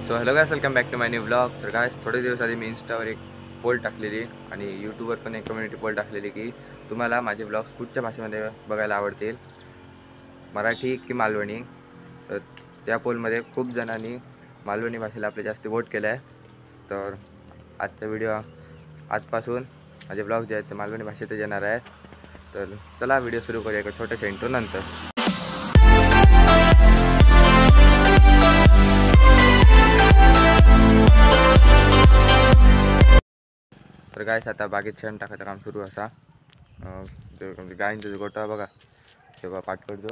So hello guys, welcome back to my new blog. तर guys, थोडे दिवस आधी मी इंस्टावर एक पोल टाकलेली आणि यूट्यूबवर पण एक कम्युनिटी पोल टाकलेली की तुम्हाला माझे ब्लॉग्स कुठच्या भाषेमध्ये बघायला आवडतील, मराठी की मालवणी. तर त्या पोलमध्ये खूप जणांनी मालवणी भाषेला आपले जास्त वोट केलं आहे. तर आजचा व्हिडिओ आजपासून माझे ब्लॉग जे आहेत ते मालवणी भाषेतच येणार आहेत. तर चला व्हिडिओ सुरू करूया एका छोट्याशा इंट्रो नंतर. तर गायस, आता बागेत शेण टाकायचं काम सुरू असा. गायींचा जो गोठा बघा तेव्हा पाठ करतो.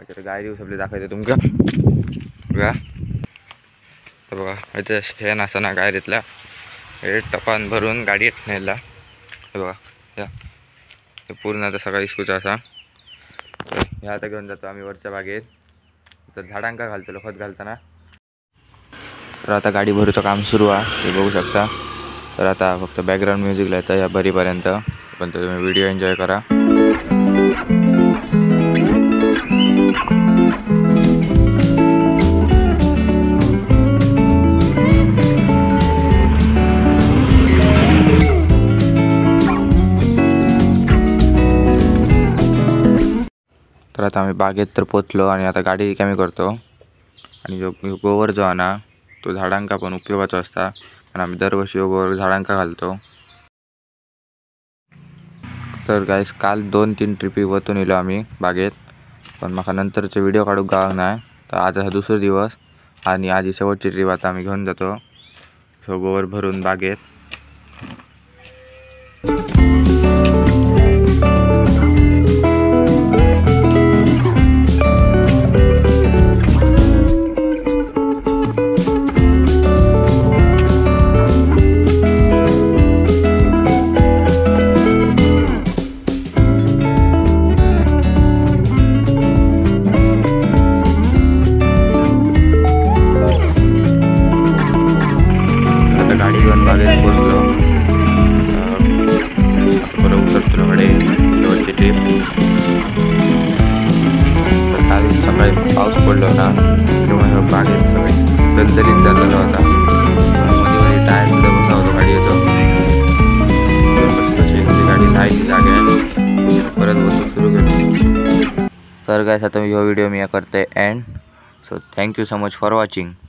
तर गाय दिवस आपले दाखवायचं तुमका बघा. तर बघा याचं शेण असं ना गाय देतला हे टपान भरून गाडीत नेला. हे बघा या हे पूर्ण आता सगळा इस्कूचा असा. तर ह्या आता घेऊन जातो आम्ही वरच्या बागेत. तर झाडांका घालतो खत घालताना. तर आता गाडी भरूचं काम सुरू आहे ते बघू शकता. तर आता फक्त बॅकग्राऊंड म्युझिकला येतं या बरीपर्यंत, पण तुम्ही व्हिडिओ एन्जॉय करा. तर आता आम्ही बागेत तर पोचलो आणि आता गाडी रिकामी करतो. आणि जो गोवर जो आहे ना तो झाडांका पण उपयोगाचा असता, आणि आम्ही दरवर्षी गोवर झाडांका घालतो. तर गाईस, काल 2-3 ट्रिपी वतून येलो आम्ही बागेत, पण माका नंतरचे व्हिडिओ काढूक गावाक नाही. तर आज हा दुसरा दिवस आणि आज ही शेवटची ट्रिप आता आम्ही घेऊन जातो सो गोवर भरून बागेत. गाडी घेऊन बागेत पोचलो. बरं उतरतो कडे शेवटची ट्रिप. तर काल सकाळी पाऊस पडलो ना तेव्हा बागेत सगळे दलदलीत चाललेला होता. मध्ये मध्ये टायर सुद्धा बसा होतो गाडी येतो. कशी गाडी लायची जागा आहे परत वस्तू सुरू केली. तर गाइस, आता हा व्हिडिओ मी करते end. So thank you so much for watching.